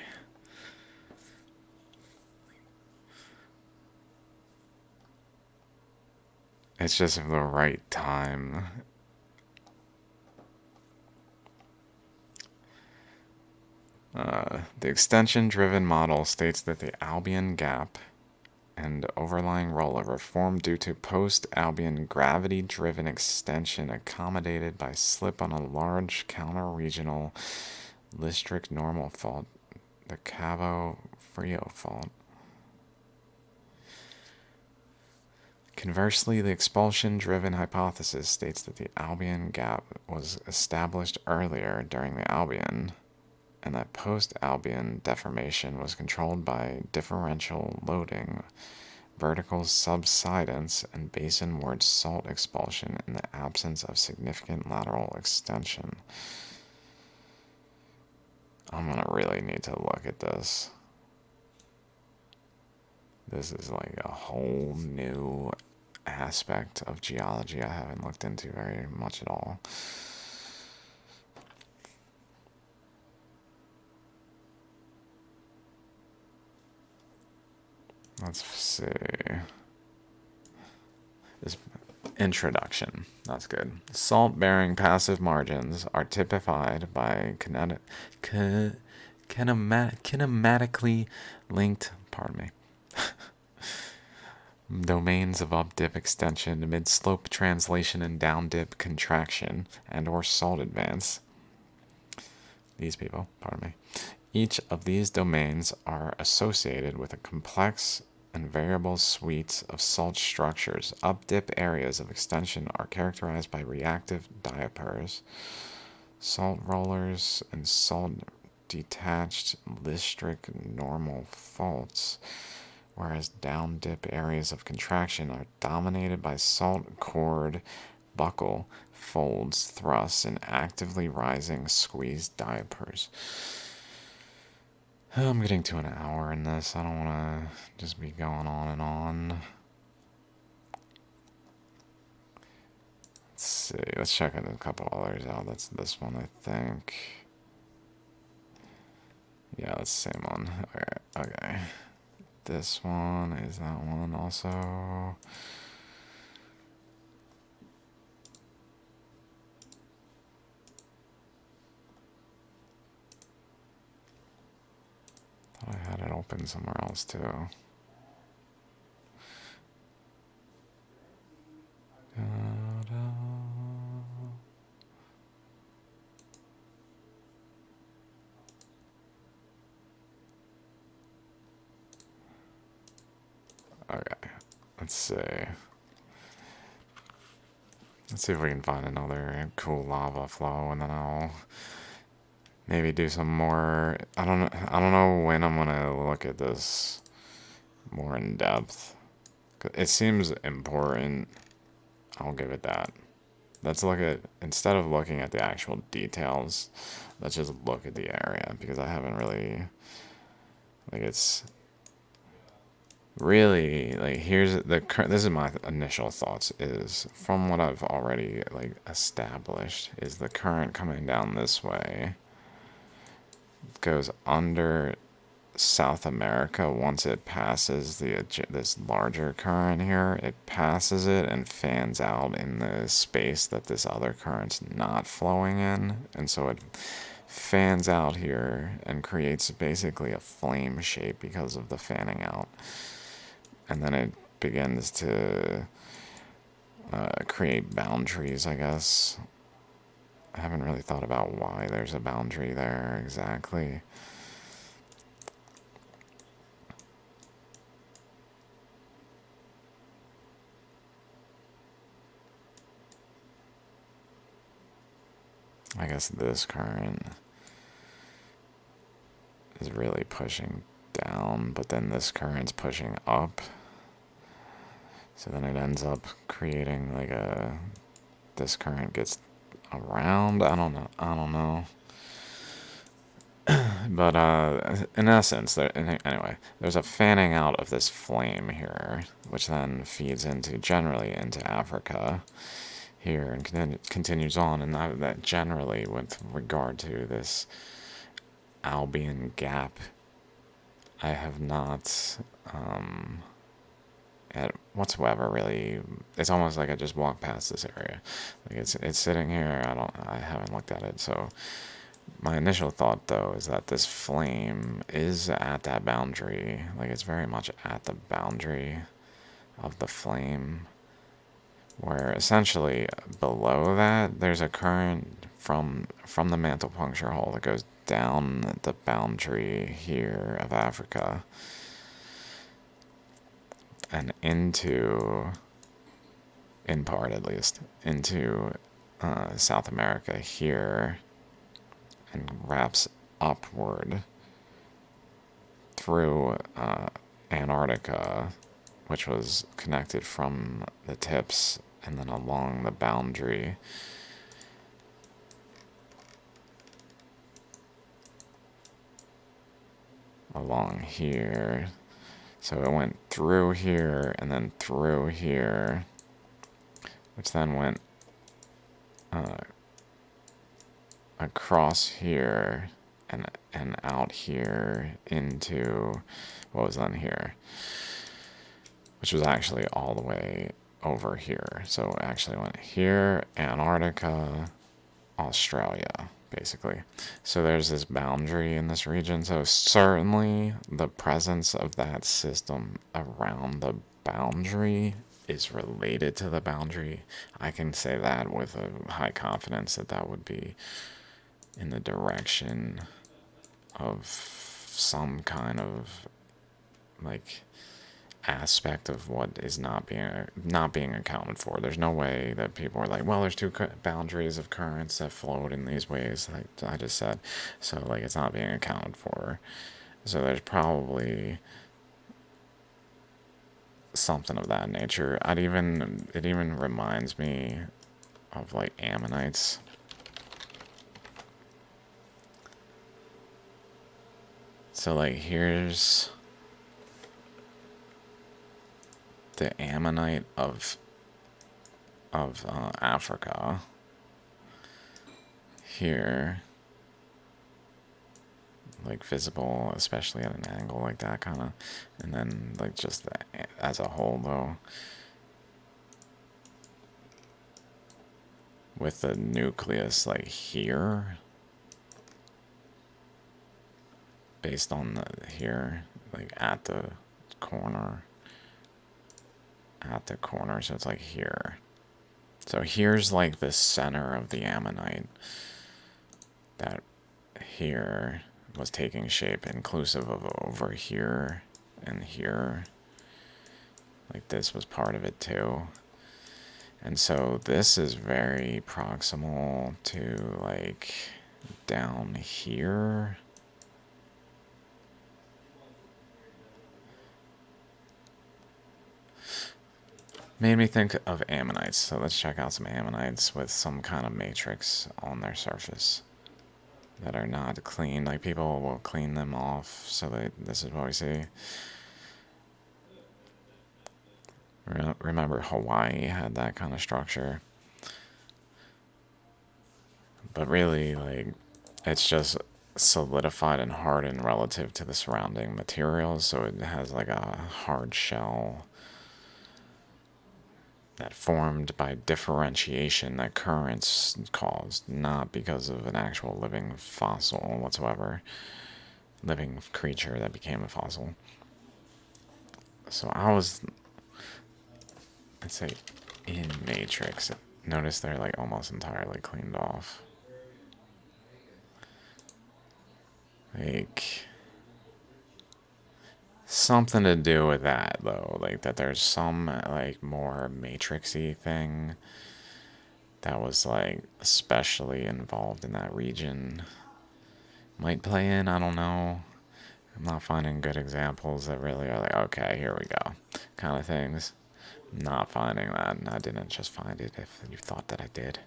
It's just the right time. The extension-driven model states that the Albion Gap and overlying rollover formed due to post-Albion gravity-driven extension accommodated by slip on a large counter-regional listric normal fault, the Cabo Frio fault. Conversely, the expulsion-driven hypothesis states that the Albion Gap was established earlier during the Albion, and that post-Albion deformation was controlled by differential loading, vertical subsidence, and basinward salt expulsion in the absence of significant lateral extension. I'm gonna really need to look at this. This is like a whole new aspect of geology I haven't looked into very much at all. Let's see. This introduction. That's good. Salt-bearing passive margins are typified by kinematically linked, pardon me, domains of up-dip extension, mid-slope translation, and down-dip contraction, and or salt advance. These people, pardon me. Each of these domains are associated with a complex and variable suite of salt structures. Up-dip areas of extension are characterized by reactive diapirs, salt rollers, and salt detached listric normal faults, whereas down dip areas of contraction are dominated by salt cord buckle folds, thrusts, and actively rising squeezed diapers. I'm getting to an hour in this. I don't want to just be going on and on. Let's see. Let's check in a couple others out. That's this one, I think. Yeah, that's the same one. Okay. This one is that one also. Thought I had it open somewhere else too. Okay, let's see. Let's see if we can find another cool lava flow, and then I'll maybe do some more. I don't know when I'm gonna look at this more in depth. It seems important. I'll give it that. Let's look at, instead of looking at the actual details, let's just look at the area, because I haven't really, like, it's really, like, here's the this is my initial thoughts, is from what I've already, like, established, is the current coming down this way goes under South America. Once it passes this larger current here, it passes it and fans out in the space that this other current's not flowing in, and so it fans out here and creates basically a flame shape because of the fanning out, and then it begins to create boundaries, I guess. I haven't really thought about why there's a boundary there exactly. I guess this current is really pushing down, but then this current's pushing up. So then it ends up creating like this current gets around. I don't know. I don't know. But in essence, anyway, there's a fanning out of this flame here, which then feeds into generally into Africa here and continues on, and that generally with regard to this Albion Gap, I have not whatsoever really. It's almost like I just walked past this area, like it's sitting here. I haven't looked at it. So my initial thought though is that this flame is at that boundary, like it's very much at the boundary of the flame, where essentially below that there's a current from the mantle puncture hole that goes down the boundary here of Africa and into, in part at least, into South America here, and wraps upward through Antarctica, which was connected from the tips and then along the boundary along here. So it went through here and then through here, which then went across here and out here into what was on here, which was actually all the way over here. So it actually went here, Antarctica, Australia, basically. So there's this boundary in this region. So certainly the presence of that system around the boundary is related to the boundary. I can say that with a high confidence that that would be in the direction of some kind of like aspect of what is not being accounted for. There's no way that people are like, well, there's two boundaries of currents that float in these ways, like I just said. So like it's not being accounted for. So there's probably something of that nature. It even reminds me of like ammonites. So like here's the ammonite of Africa. Here, like visible, especially at an angle like that, kind of, and then like just as a whole though, with the nucleus like here, based on the here, like at the corner, so it's like here. So here's like the center of the ammonite that here was taking shape, inclusive of over here and here. Like this was part of it too. And so this is very proximal to like down here. Made me think of ammonites. So let's check out some ammonites with some kind of matrix on their surface that are not clean. Like people will clean them off. So this is what we see. Remember Hawaii had that kind of structure. But really, like, it's just solidified and hardened relative to the surrounding materials. So it has like a hard shell that formed by differentiation that currents caused, not because of an actual living fossil whatsoever, living creature that became a fossil. So I'd say, in Matrix. Notice they're like almost entirely cleaned off. Like, something to do with that though, like that there's some like more matrixy thing that was like especially involved in that region. Might play in, I don't know. I'm not finding good examples that really are like, okay, here we go, kind of things. Not finding that, and I didn't just find it if you thought that I did.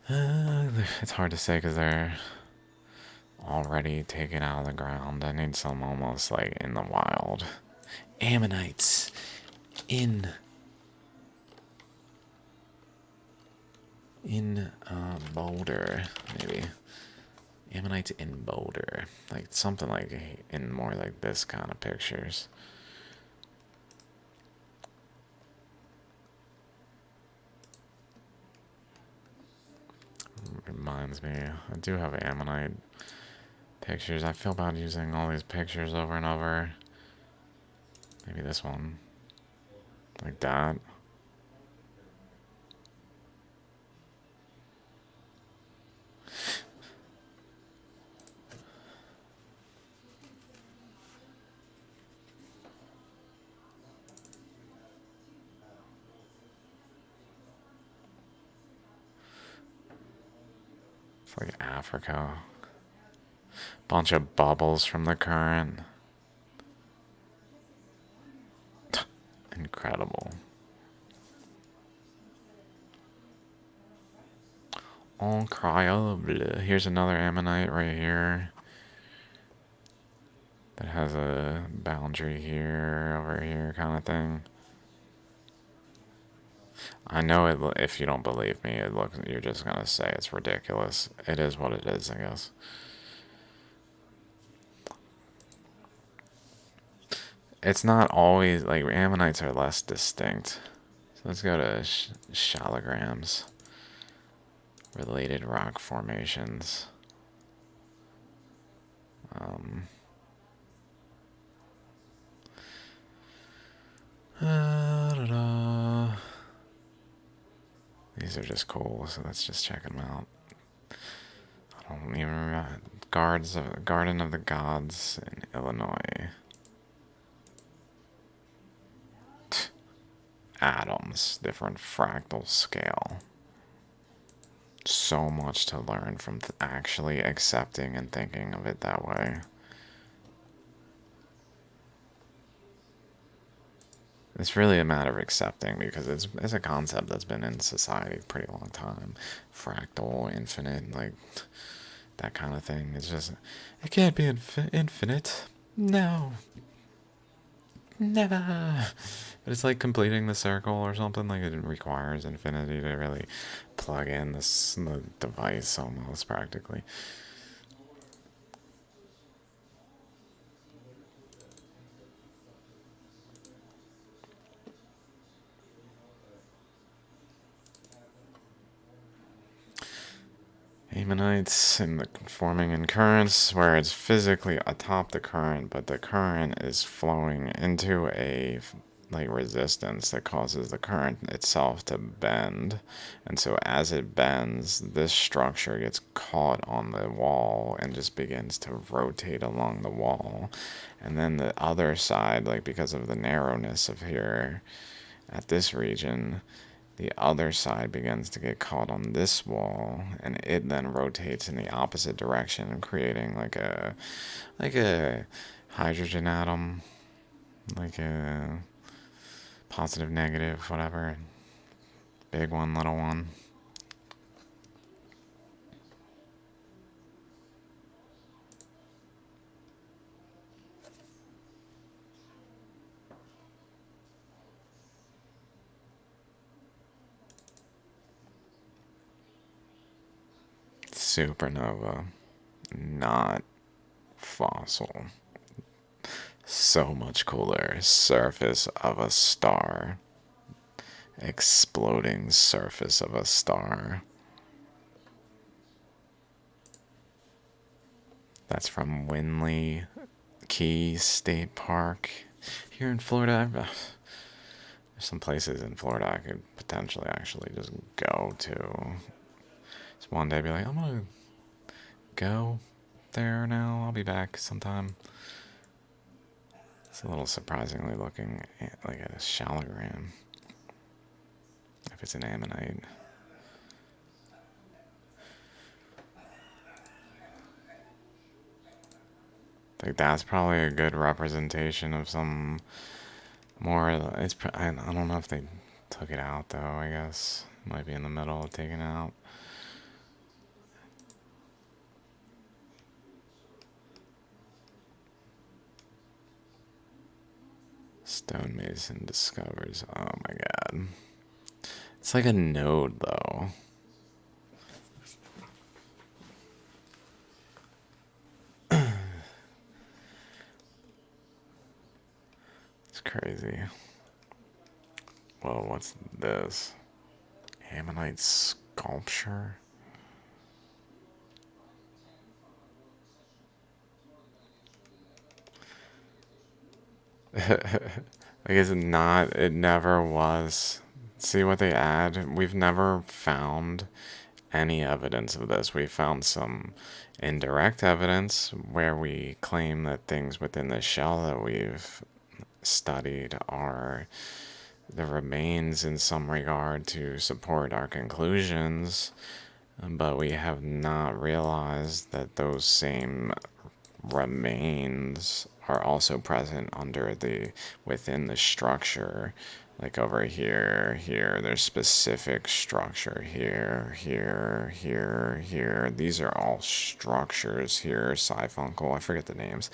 It's hard to say because they're already taken out of the ground. I need some almost like in the wild. Ammonites in Boulder, maybe. Ammonites in Boulder, like something like in more like this kind of pictures. Reminds me, I do have ammonite pictures. I feel bad using all these pictures over and over. Maybe this one, like that. It's like Africa. Bunch of bubbles from the current. Incredible. Incroyable. Here's another ammonite right here that has a boundary here, over here, kind of thing. I know it. If you don't believe me, you're just gonna say it's ridiculous. It is what it is, I guess. It's not always like ammonites are less distinct. So let's go to shallograms, related rock formations. These are just cool, so let's just check them out. I don't even remember. Garden of the Gods in Illinois. atoms, different fractal scale. So much to learn from actually accepting and thinking of it that way. It's really a matter of accepting because it's a concept that's been in society a pretty long time. Fractal, infinite, like that kind of thing. It's just, it can't be infinite. No, never. But it's like completing the circle or something. Like it requires infinity to really plug in the device almost practically. Ammonites in the forming in currents where it's physically atop the current, but the current is flowing into a like resistance that causes the current itself to bend. And so as it bends, this structure gets caught on the wall and just begins to rotate along the wall. And then the other side, like because of the narrowness of here at this region, the other side begins to get caught on this wall, and it then rotates in the opposite direction, creating like a hydrogen atom, like a positive, negative, whatever. Big one, little one. Supernova, not fossil. So much cooler. Surface of a star. Exploding surface of a star. That's from Winley Key State Park here in Florida. There's some places in Florida I could potentially actually just go to. Just one day be like, I'm gonna go there now. I'll be back sometime. It's a little surprisingly looking like a shallogram. If it's an ammonite. Like that's probably a good representation of some more. I don't know if they took it out though. I guess it might be in the middle of taking out. Stonemason discovers. Oh my god. It's like a node though. It's crazy. Whoa, what's this? Ammonite sculpture? I guess not. It never was. See what they add? We've never found any evidence of this. We found some indirect evidence where we claim that things within the shell that we've studied are the remains in some regard to support our conclusions, but we have not realized that those same remains are also present within the structure. Like over here, there's specific structure here. These are all structures here. Siphuncle, I forget the names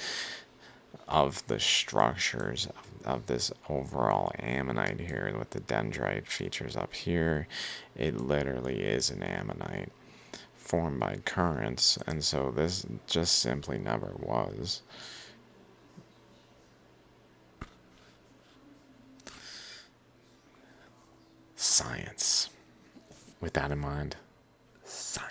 of the structures of this overall ammonite here with the dendrite features up here. It literally is an ammonite formed by currents, and so this just simply never was. Science. With that in mind, science.